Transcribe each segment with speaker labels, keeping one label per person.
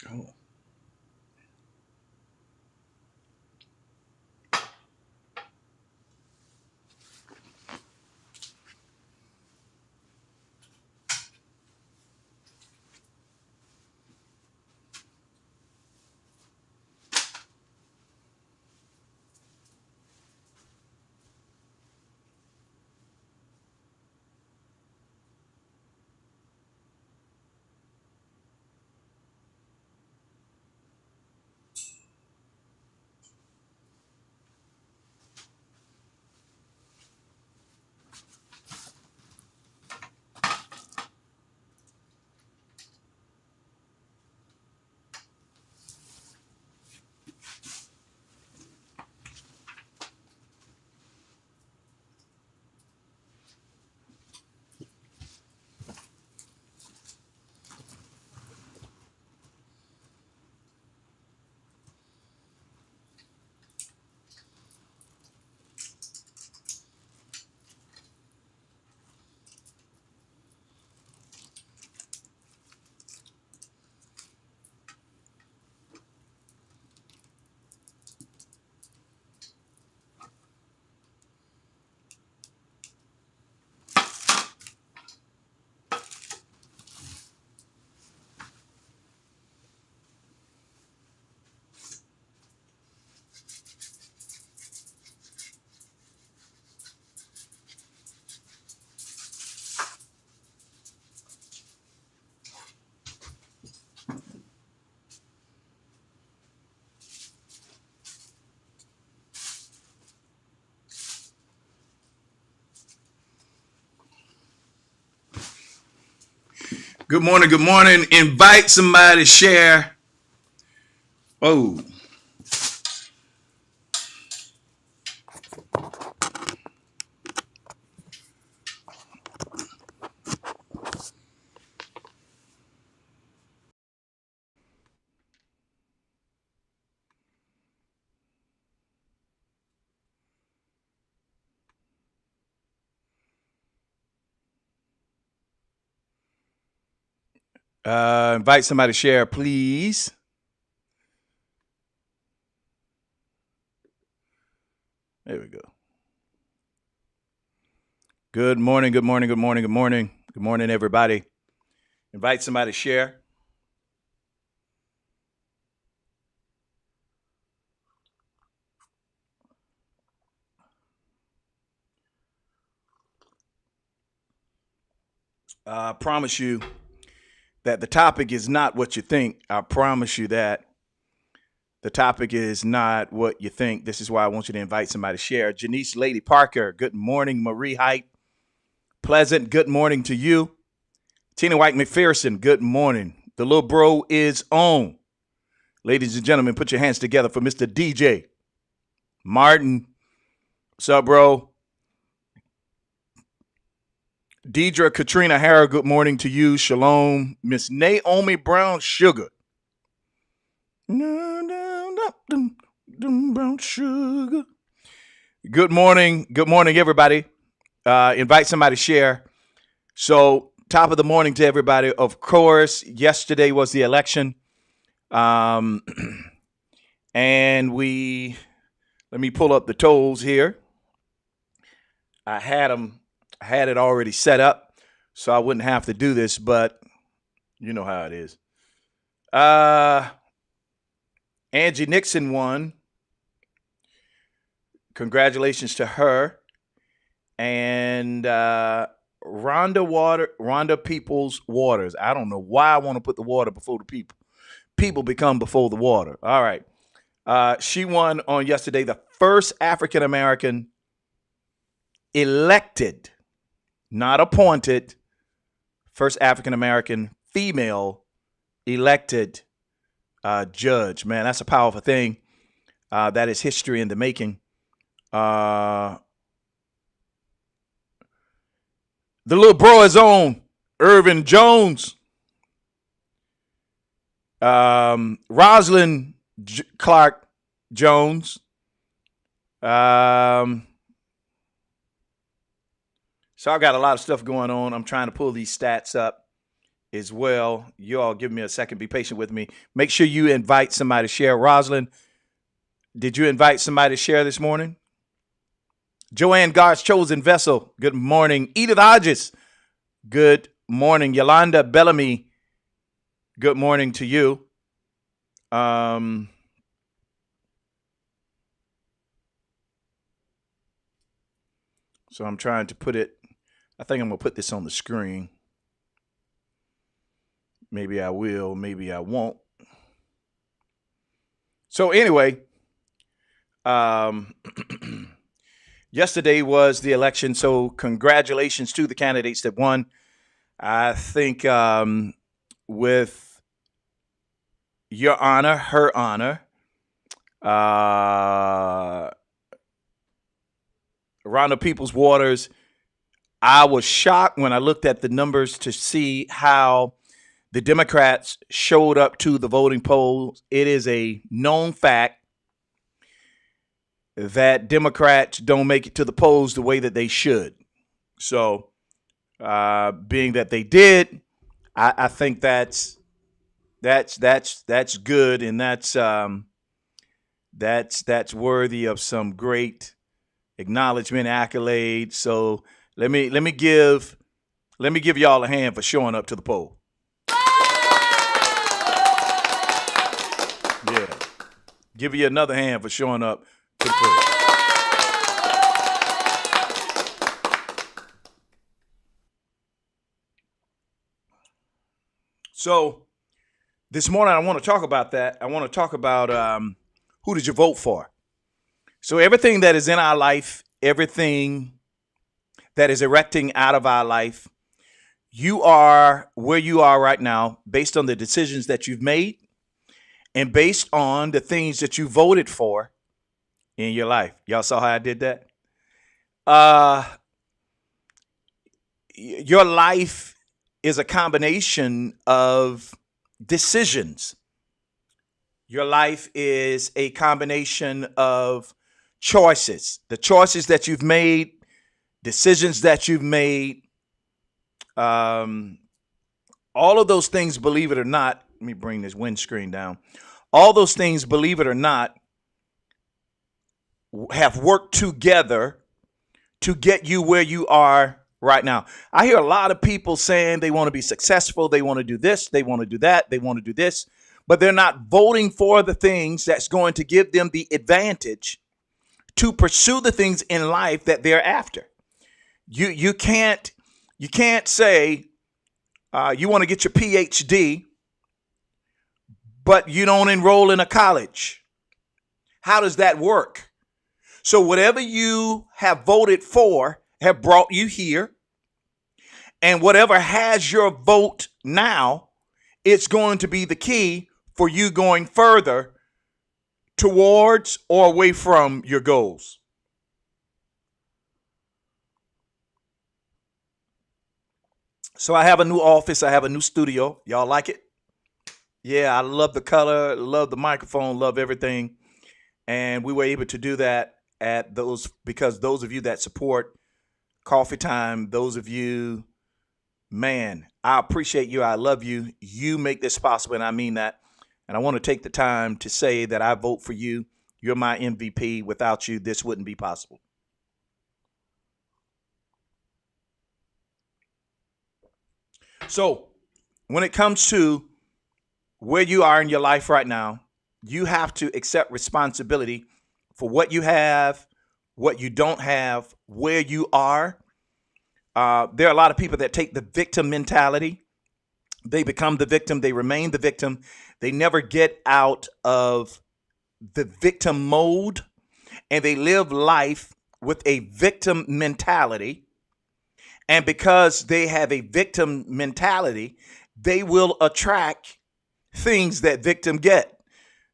Speaker 1: Cool. Good morning. Good morning. Invite somebody. Share. Oh, invite somebody. Share, please. There we go. Good morning. Good morning. Good morning. Good morning. Good morning, everybody. Invite somebody. Share. I promise you that the topic is not what you think. I promise you that the topic is not what you think. This is why I want you to invite somebody. Share. Janice Lady Parker. Good morning, Marie Height. Pleasant. Good morning to you. Tina White McPherson, good morning. The little bro is on. Ladies and gentlemen, put your hands together for Mr. DJ Martin. What's up, bro? Deidre Katrina Harrow, good morning to you. Shalom. Miss Naomi Brown Sugar. Brown Sugar. Good morning. Good morning, everybody. Invite somebody to share. So, top of the morning to everybody. Of course, yesterday was the election. And let me pull up the tolls here. I had it already set up, so I wouldn't have to do this, but you know how it is. Angie Nixon won. Congratulations to her. And Rhonda Peoples Waters. I don't know why I want to put the water before the people. People become before the water. All right. She won on yesterday, the first African American elected, not appointed, first African American female elected judge. Man, that's a powerful thing. That is history in the making. The little bro is on. Irvin Jones. Rosalind Clark Jones. So I got a lot of stuff going on. I'm trying to pull these stats up as well. You all give me a second. Be patient with me. Make sure you invite somebody to share. Rosalind, did you invite somebody to share this morning? Joanne, God's chosen vessel. Good morning. Edith Hodges. Good morning. Yolanda Bellamy. Good morning to you. Um, so I'm trying to put it. I think I'm gonna put this on the screen. Maybe I will. Maybe I won't. So anyway, um, yesterday was the election. So congratulations to the candidates that won. I think with your honor, her honor, around the People's Waters, I was shocked when I looked at the numbers to see how the Democrats showed up to the voting polls. It is a known fact that Democrats don't make it to the polls the way that they should. So, being that they did, I think that's good, and that's worthy of some great acknowledgement, accolades. So let me give y'all a hand for showing up to the poll. Yeah, give you another hand for showing up to the poll. So this morning I want to talk about that. I want to talk about who did you vote for? So everything that is in our life, everything that is erecting out of our life, you are where you are right now based on the decisions that you've made and based on the things that you voted for in your life. Y'all saw how I did that? Uh, your life is a combination of decisions. Your life is a combination of choices. The choices that you've made, decisions that you've made, all of those things, believe it or not, let me bring this windscreen down. All those things, believe it or not, have worked together to get you where you are right now. I hear a lot of people saying they want to be successful, they want to do this, they want to do that, they want to do this, but they're not voting for the things that's going to give them the advantage to pursue the things in life that they're after. You can't say you want to get your PhD, but you don't enroll in a college. How does that work? So whatever you have voted for have brought you here, and whatever has your vote now, it's going to be the key for you going further towards or away from your goals. So I have a new office. I have a new studio. Y'all like it? Yeah, I love the color, love the microphone, love everything. And we were able to do that at those because those of you that support Coffee Time, those of you, man, I appreciate you. I love you. You make this possible, and I mean that. And I want to take the time to say that I vote for you. You're my MVP. Without you, this wouldn't be possible. So, when it comes to where you are in your life right now, you have to accept responsibility for what you have, what you don't have, where you are. There are a lot of people that take the victim mentality. They become the victim, they remain the victim. They never get out of the victim mode, and they live life with a victim mentality. And because they have a victim mentality, they will attract things that victim get.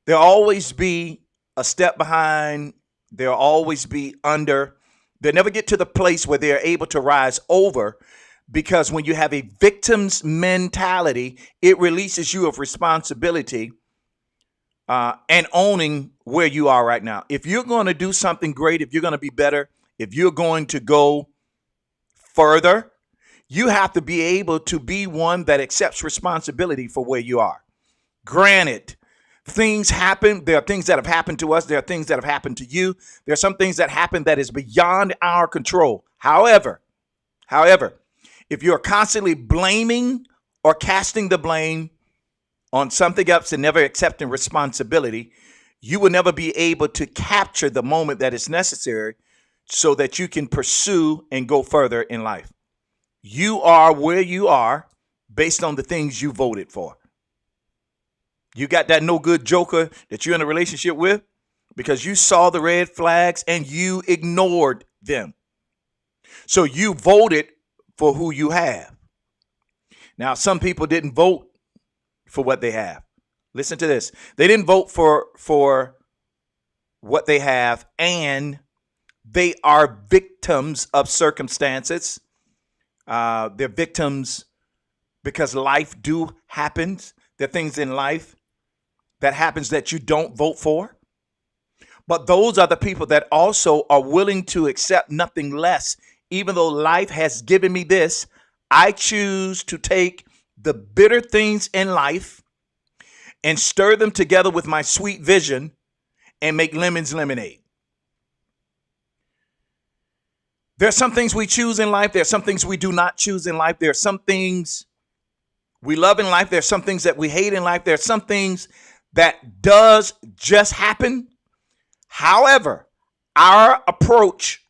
Speaker 1: There'll always be a step behind, there'll always be under. They'll never get to the place where they're able to rise over, because when you have a victim's mentality, it releases you of responsibility and owning where you are right now. If you're going to do something great, if you're going to be better, if you're going to go further, You have to be able to be one that accepts responsibility for where you are. Granted, things happen. There are things that have happened to us. There are things that have happened to you. There are some things that happen that is beyond our control. However, if you're constantly blaming or casting the blame on something else and never accepting responsibility, you will never be able to capture the moment that is necessary so that you can pursue and go further in life. You are where you are based on the things you voted for. You got that no good joker that you're in a relationship with because you saw the red flags and you ignored them. So you voted for who you have. Now, some people didn't vote for what they have. Listen to this. They didn't vote for what they have, and they are victims of circumstances. They're victims because life do happens. There are things in life that happens that you don't vote for. But those are the people that also are willing to accept nothing less. Even though life has given me this, I choose to take the bitter things in life and stir them together with my sweet vision and make lemons lemonade. There are some things we choose in life. There are some things we do not choose in life. There are some things we love in life. There are some things that we hate in life. There are some things that does just happen. However, our approach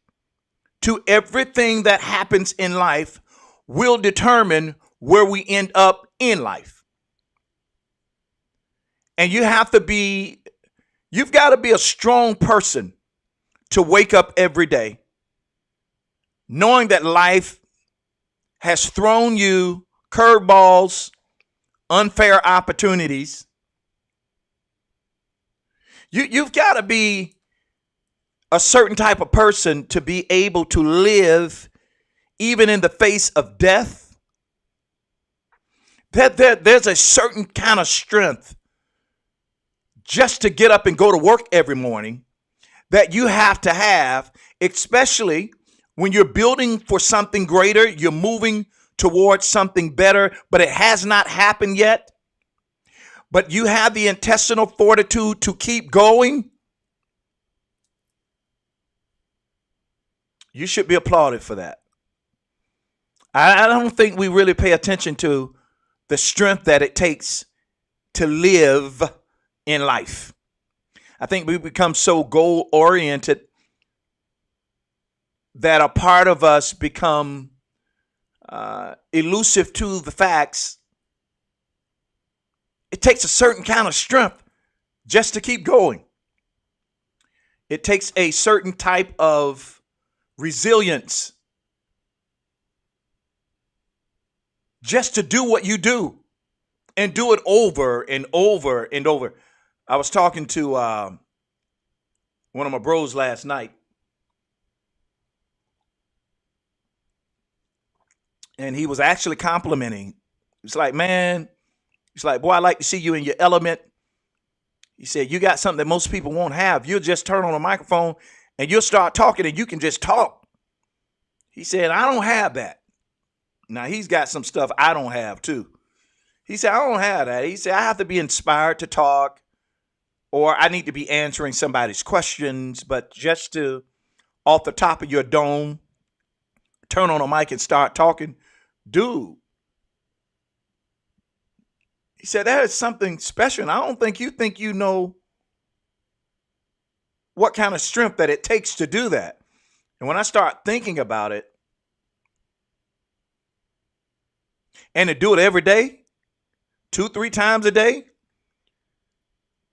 Speaker 1: to everything that happens in life will determine where we end up in life. And you've got to be a strong person to wake up every day knowing that life has thrown you curveballs, unfair opportunities. You've got to be a certain type of person to be able to live even in the face of death. There's a certain kind of strength just to get up and go to work every morning that you have to have, especially when you're building for something greater, you're moving towards something better, but it has not happened yet. But you have the intestinal fortitude to keep going. You should be applauded for that. I don't think we really pay attention to the strength that it takes to live in life. I think we become so goal oriented that a part of us become elusive to the facts. It takes a certain kind of strength just to keep going. It takes a certain type of resilience just to do what you do and do it over and over and over. I was talking to one of my bros last night, and he was actually complimenting. It's like, man, he's like, boy, I like to see you in your element. He said, you got something that most people won't have. You'll just turn on a microphone and you'll start talking and you can just talk. He said, I don't have that. Now, he's got some stuff I don't have too. He said, I don't have that. He said, I have to be inspired to talk, or I need to be answering somebody's questions, but just to, off the top of your dome, turn on a mic and start talking, dude. He said, that is something special. And I don't think you know what kind of strength that it takes to do that. And when I start thinking about it, and to do it every day, 2-3 times a day,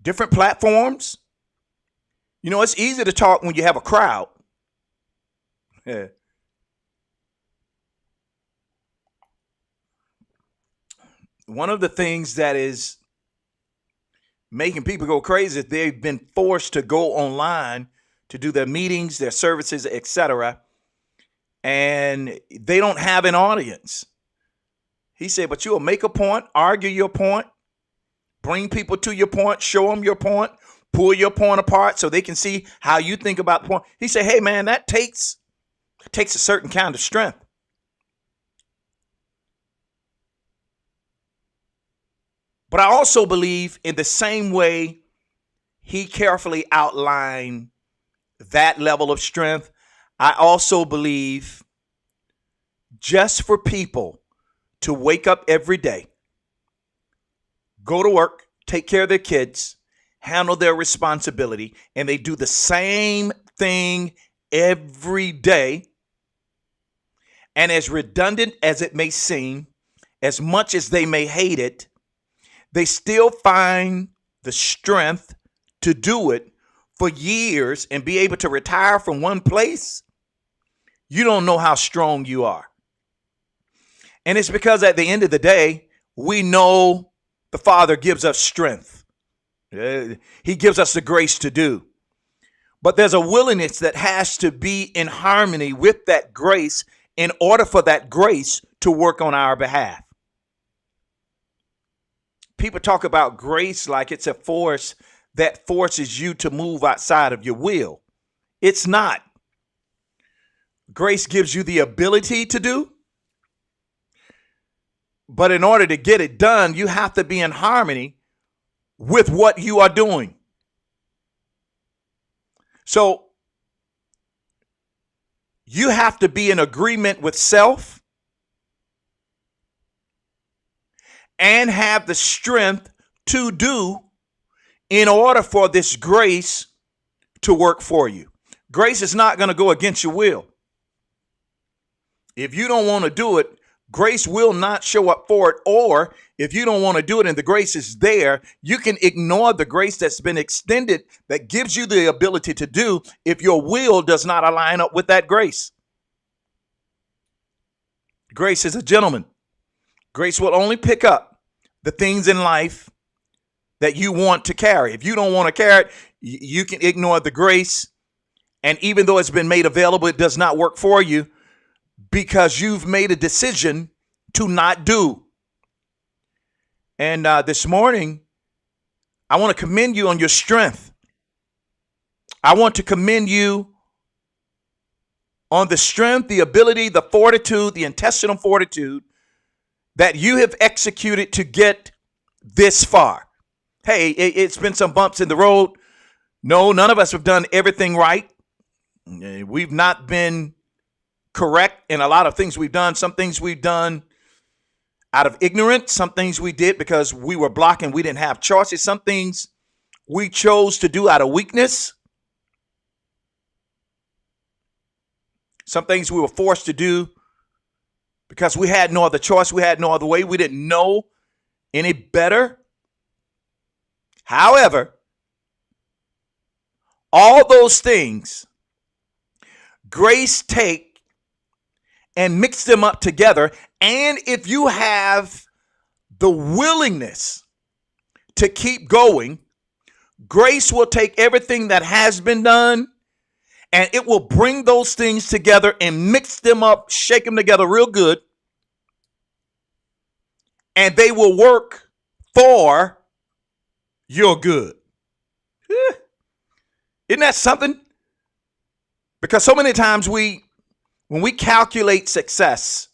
Speaker 1: different platforms. You know, it's easy to talk when you have a crowd. Yeah. One of the things that is making people go crazy is they've been forced to go online to do their meetings, their services, etc., and they don't have an audience. He said, but you'll make a point, argue your point, bring people to your point, show them your point, pull your point apart so they can see how you think about the point. He said, hey, man, that takes a certain kind of strength. But I also believe in the same way he carefully outlined that level of strength, I also believe just for people to wake up every day, go to work, take care of their kids, handle their responsibility, and they do the same thing every day. And as redundant as it may seem, as much as they may hate it, they still find the strength to do it for years and be able to retire from one place. You don't know how strong you are. And it's because at the end of the day, we know the Father gives us strength. He gives us the grace to do. But there's a willingness that has to be in harmony with that grace in order for that grace to work on our behalf. People talk about grace like it's a force that forces you to move outside of your will. It's not. Grace gives you the ability to do. But in order to get it done, you have to be in harmony with what you are doing. So you have to be in agreement with self and have the strength to do in order for this grace to work for you. Grace is not going to go against your will. If you don't want to do it, grace will not show up for it. Or if you don't want to do it and the grace is there, you can ignore the grace that's been extended that gives you the ability to do if your will does not align up with that grace. Grace is a gentleman. Grace will only pick up the things in life that you want to carry. If you don't want to carry it, you can ignore the grace. And even though it's been made available, it does not work for you because you've made a decision to not do. And this morning, I want to commend you on your strength. I want to commend you on the strength, the ability, the fortitude, the intestinal fortitude that you have executed to get this far. Hey, it's been some bumps in the road. No, none of us have done everything right. We've not been correct in a lot of things we've done. Some things we've done out of ignorance. Some things we did because we were blocking. We didn't have choices. Some things we chose to do out of weakness. Some things we were forced to do because we had no other choice. We had no other way. We didn't know any better. However, all those things, grace take and mix them up together. And if you have the willingness to keep going, grace will take everything that has been done and it will bring those things together and mix them up, shake them together real good. And they will work for your good. Isn't that something? Because so many times when we calculate success,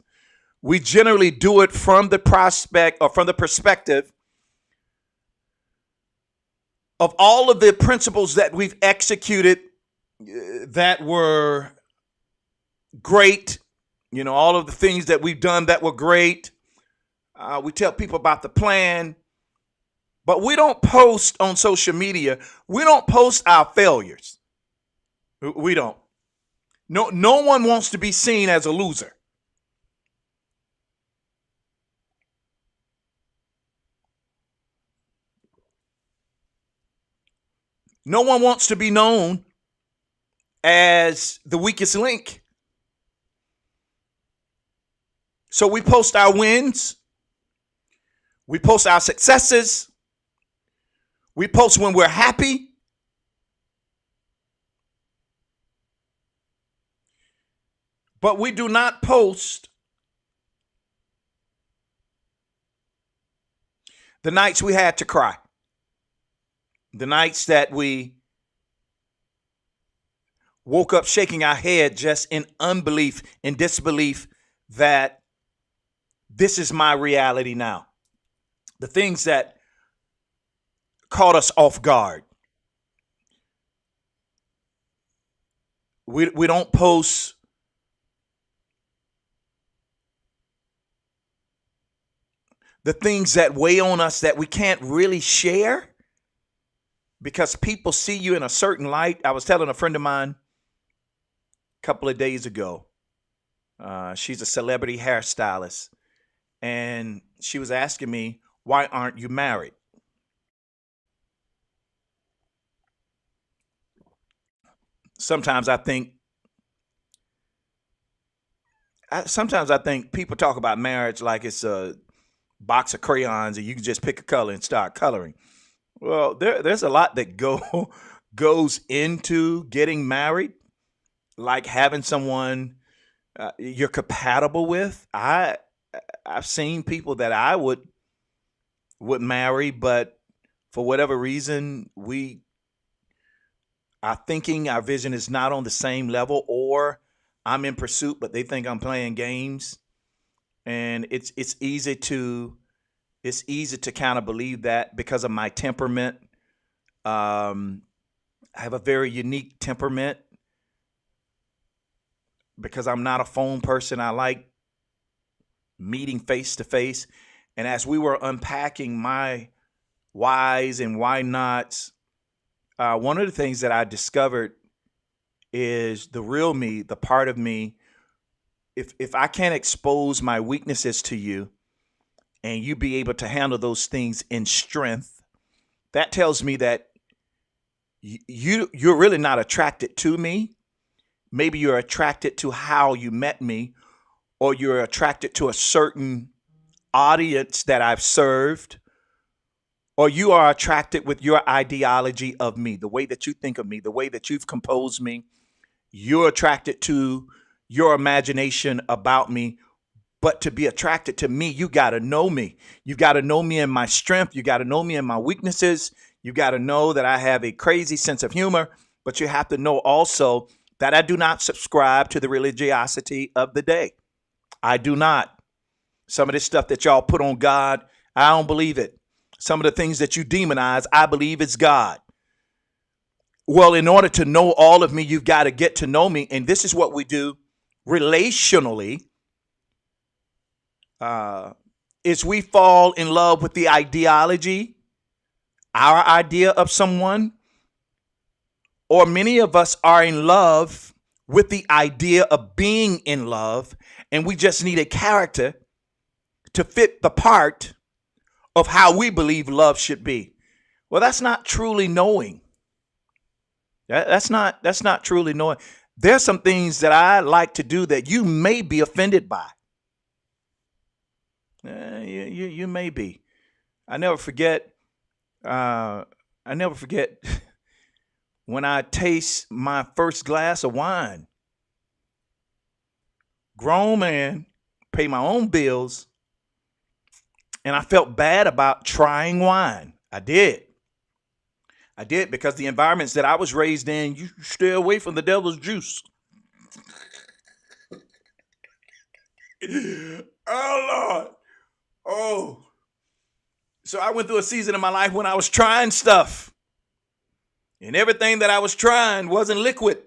Speaker 1: we generally do it from the prospect or from the perspective of all of the principles that we've executed that were great. You know, all of the things that we've done that were great. We tell people about the plan, but we don't post on social media. We don't post our failures. We don't. No one wants to be seen as a loser. No one wants to be known as the weakest link. So we post our wins. We post our successes. We post when we're happy. But we do not post the nights we had to cry. The nights that we woke up shaking our head just in unbelief and disbelief that this is my reality now. The things that caught us off guard. We don't post the things that weigh on us that we can't really share because people see you in a certain light. I was telling a friend of mine a couple of days ago, she's a celebrity hairstylist, and she was asking me, why aren't you married? Sometimes I think, sometimes I think people talk about marriage like it's a box of crayons and you can just pick a color and start coloring. Well, there's a lot that goes into getting married, like having someone you're compatible with. I've seen people that I would marry, but for whatever reason, our thinking, our vision is not on the same level, or I'm in pursuit, but they think I'm playing games, and it's easy to kind of believe that because of my temperament. Um, I have a very unique temperament because I'm not a phone person. I like meeting face to face. And as we were unpacking my whys and why nots, one of the things that I discovered is the real me, the part of me. If I can't expose my weaknesses to you and you be able to handle those things in strength, that tells me that you're really not attracted to me. Maybe you're attracted to how you met me, or you're attracted to a certain audience that I've served, or you are attracted with your ideology of me, the way that you think of me, the way that you've composed me. You're attracted to your imagination about me. But to be attracted to me, you got to know me. You got to know me in my strength. You got to know me in my weaknesses. You got to know that I have a crazy sense of humor. But you have to know also that I do not subscribe to the religiosity of the day. I do not. Some of this stuff that y'all put on God, I don't believe it. Some of the things that you demonize, I believe it's God. Well, in order to know all of me, you've got to get to know me. And this is what we do relationally, is we fall in love with the ideology, our idea of someone, or many of us are in love with the idea of being in love, and we just need a character to fit the part of how we believe love should be. Well, that's not truly knowing. That's not truly knowing. There's some things that I like to do that you may be offended by. You may be. I never forget. I never forget when I taste my first glass of wine. Grown man, pay my own bills, and I felt bad about trying wine. I did. I did because the environments that I was raised in, you stay away from the devil's juice. Oh Lord. Oh. So I went through a season of my life when I was trying stuff. And everything that I was trying wasn't liquid.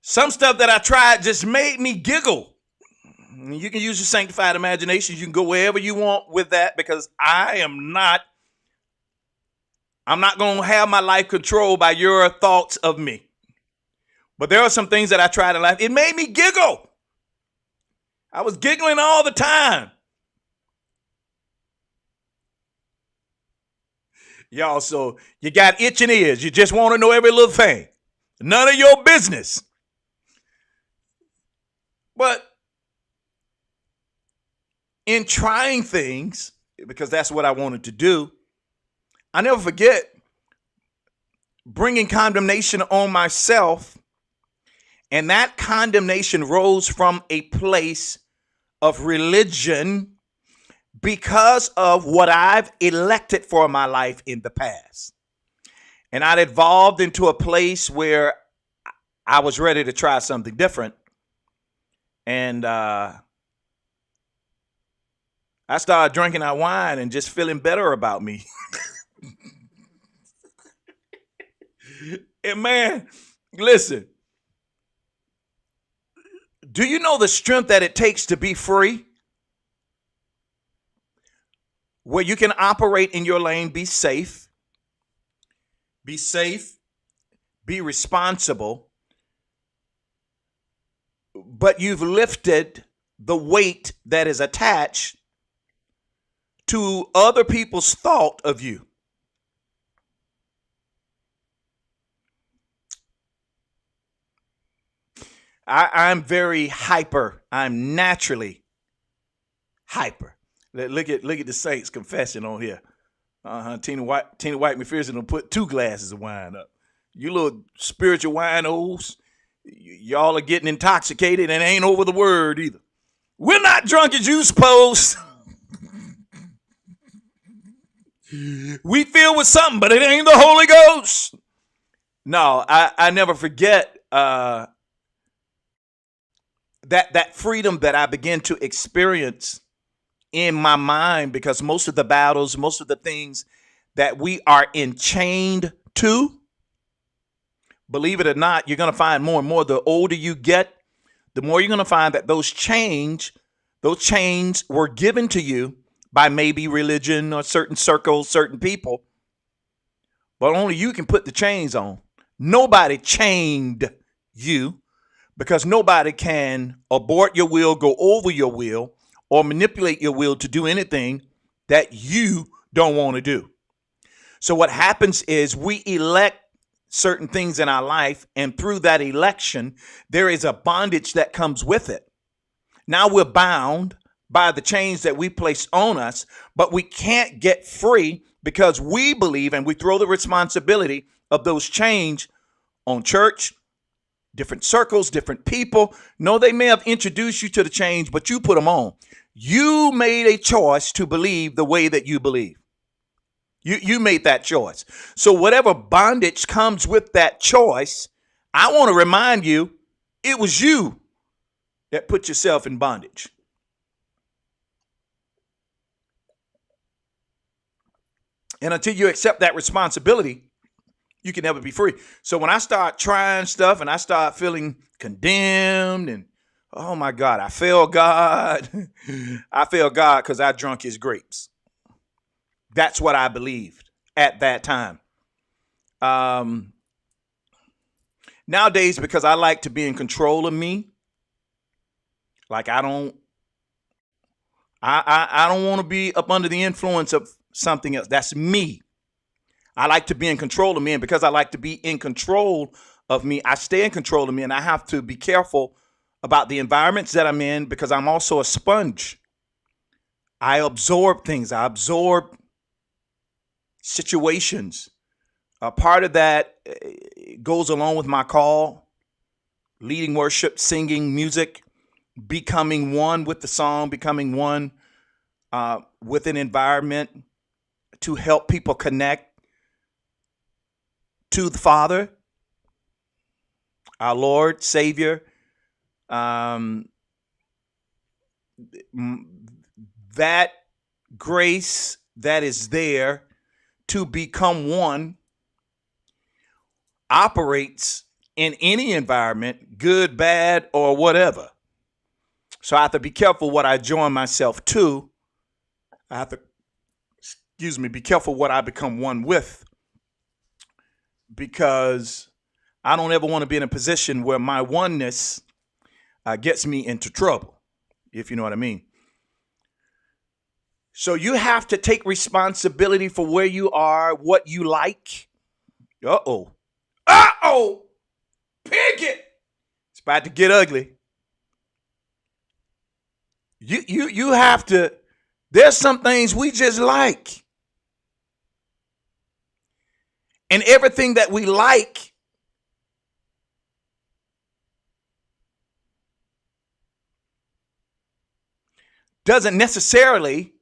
Speaker 1: Some stuff that I tried just made me giggle. You can use your sanctified imagination. You can go wherever you want with that because I'm not going to have my life controlled by your thoughts of me. But there are some things that I tried in life. It made me giggle. I was giggling all the time. Y'all, so you got itching ears. You just want to know every little thing. None of your business. But in trying things, because that's what I wanted to do, I never forget bringing condemnation on myself. And that condemnation rose from a place of religion because of what I've elected for my life in the past. And I'd evolved into a place where I was ready to try something different. And I started drinking that wine and just feeling better about me. And man, listen, do you know the strength that it takes to be free? Where you can operate in your lane, be safe, be responsible, but you've lifted the weight that is attached to other people's thought of you. I'm very hyper. I'm naturally hyper. Look at the Saints confession on here. Tina White McPherson will put 2 glasses of wine up. You little spiritual winos, y'all are getting intoxicated and ain't over the word either. We're not drunk as you supposed. We filled with something, but it ain't the Holy Ghost. No, I never forget that freedom that I began to experience in my mind, because most of the battles, most of the things that we are enchained to, believe it or not, you're going to find more and more. The older you get, the more you're going to find that those chains were given to you by maybe religion or certain circles, certain people, but only you can put the chains on. Nobody chained you, because nobody can abort your will, go over your will, or manipulate your will to do anything that you don't want to do. So what happens is we elect certain things in our life, and through that election, there is a bondage that comes with it. Now we're bound by the chains that we place on us, but we can't get free because we believe, and we throw the responsibility of those chains on church, different circles, different people. No, they may have introduced you to the change, but you put them on. You made a choice to believe the way that you believe. You made that choice. So whatever bondage comes with that choice, I want to remind you, it was you that put yourself in bondage. And until you accept that responsibility, you can never be free. So when I start trying stuff and I start feeling condemned and, oh my God, I failed God. I failed God because I drunk his grapes. That's what I believed at that time. Nowadays, because I like to be in control of me, like I don't want to be up under the influence of something else. That's me. I like to be in control of me, and because I like to be in control of me, I stay in control of me, and I have to be careful about the environments that I'm in, because I'm also a sponge. I absorb things. I absorb situations. A part of that goes along with my call, leading worship, singing music, becoming one with the song, becoming one with an environment to help people connect to the Father, our Lord, Savior. That grace that is there to become one operates in any environment, good, bad, or whatever. So I have to be careful what I join myself to. I have to, be careful what I become one with, because I don't ever want to be in a position where my oneness gets me into trouble, if you know what I mean. So you have to take responsibility for where you are, what you like. Uh-oh. Pickett. It's about to get ugly. You have to, there's some things we just like. And everything that we like doesn't necessarily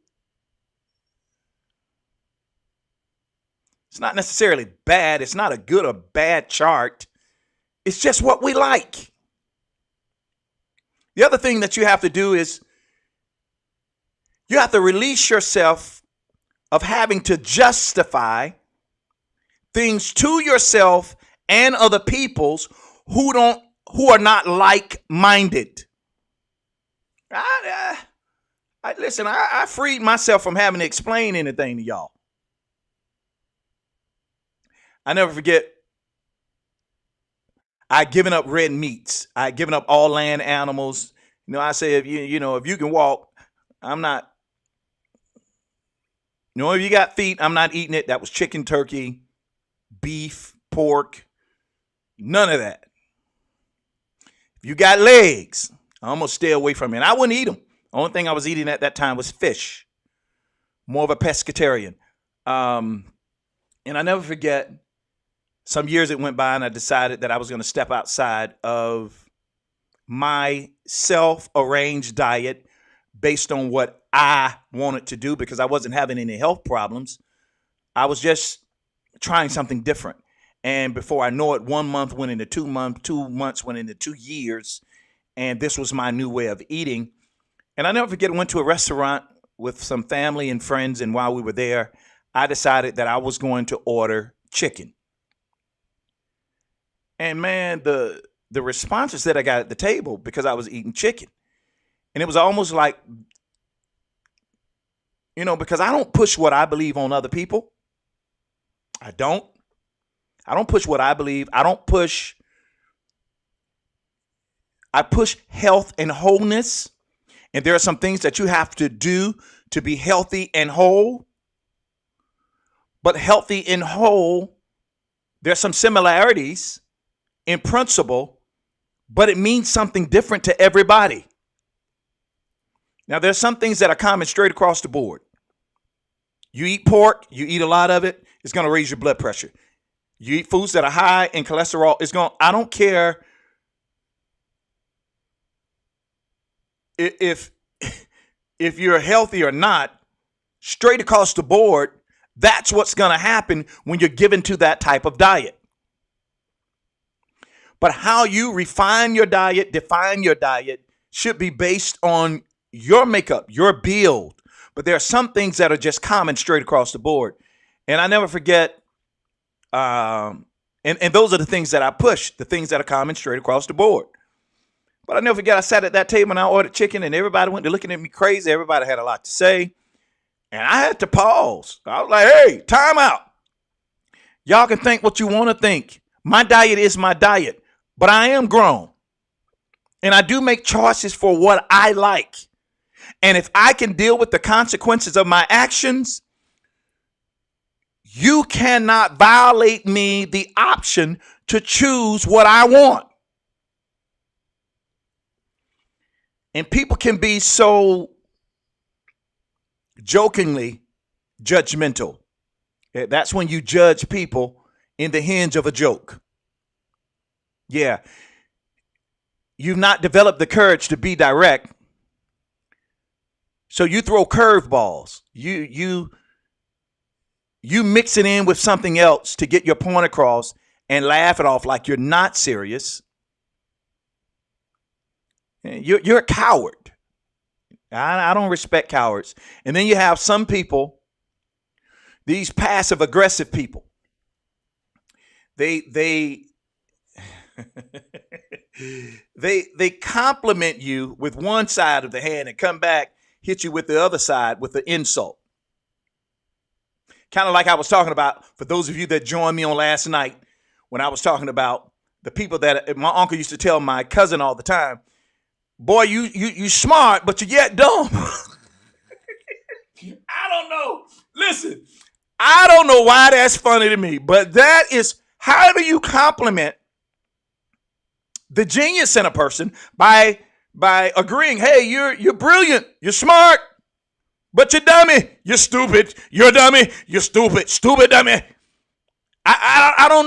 Speaker 1: It's not necessarily bad. It's not a good or bad chart. It's just what we like. The other thing that you have to do is you have to release yourself of having to justify things to yourself and other people's who are not like-minded. Listen, I freed myself from having to explain anything to y'all. I never forget, I'd given up red meats. I'd given up all land animals. I say, if you can walk, I'm not. If you got feet, I'm not eating it. That was chicken, turkey, beef, pork, none of that. If you got legs, I almost stay away from it. And I wouldn't eat them. The only thing I was eating at that time was fish. More of a pescatarian. And I never forget, some years it went by and I decided that I was going to step outside of my self-arranged diet based on what I wanted to do because I wasn't having any health problems. I was just trying something different. And before I know it, 1 month went into 2 months, 2 months went into 2 years. And this was my new way of eating. And I never forget, I went to a restaurant with some family and friends. And while we were there, I decided that I was going to order chicken. And man, the responses that I got at the table because I was eating chicken. And it was almost like, because I don't push what I believe on other people. I don't push what I believe. I push health and wholeness. And there are some things that you have to do to be healthy and whole. But healthy and whole, there's some similarities in principle, but it means something different to everybody. Now, there's some things that are common straight across the board. You eat pork, you eat a lot of it, it's going to raise your blood pressure. You eat foods that are high in cholesterol, I don't care if you're healthy or not, straight across the board, that's what's going to happen when you're given to that type of diet. But how you refine your diet, define your diet, should be based on your makeup, your build. But there are some things that are just common straight across the board. And I never forget, and those are the things that I push, the things that are common straight across the board. But I never forget, I sat at that table and I ordered chicken and everybody went to looking at me crazy. Everybody had a lot to say. And I had to pause. I was like, hey, time out. Y'all can think what you want to think. My diet is my diet, but I am grown. And I do make choices for what I like. And if I can deal with the consequences of my actions, you cannot violate me the option to choose what I want. And people can be so jokingly judgmental. That's when you judge people in the hinge of a joke. Yeah. You've not developed the courage to be direct. So you throw curveballs. You mix it in with something else to get your point across and laugh it off like you're not serious. You're a coward. I don't respect cowards. And then you have some people, these passive aggressive people. They compliment you with one side of the hand and come back, hit you with the other side with the insult. Kind of like I was talking about, for those of you that joined me on last night, when I was talking about the people that my uncle used to tell my cousin all the time, boy, you smart, but you're yet dumb. I don't know. Listen, I don't know why that's funny to me, but that is, how do you compliment the genius in a person by agreeing, hey, you're brilliant, you're smart, but you're dummy, you're stupid, you're dummy, you're stupid, stupid dummy. I don't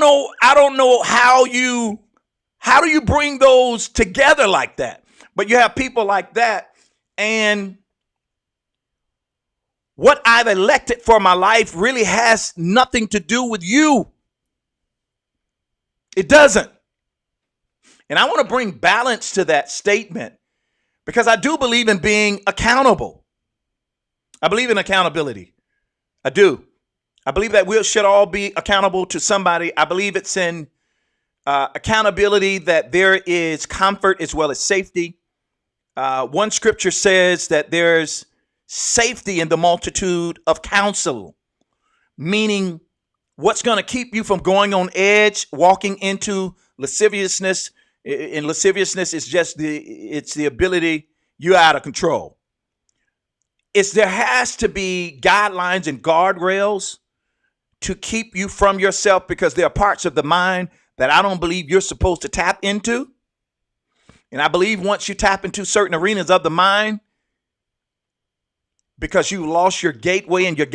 Speaker 1: know how do you bring those together like that? But you have people like that, and what I've elected for my life really has nothing to do with you. It doesn't. And I want to bring balance to that statement because I do believe in being accountable. I believe in accountability. I do. I believe that we should all be accountable to somebody. I believe it's in accountability that there is comfort as well as safety. One scripture says that there's safety in the multitude of counsel, meaning what's going to keep you from going on edge, walking into lasciviousness. And lasciviousness is just the ability you're out of control. There has to be guidelines and guardrails to keep you from yourself because there are parts of the mind that I don't believe you're supposed to tap into. And I believe once you tap into certain arenas of the mind, because you lost your gateway and your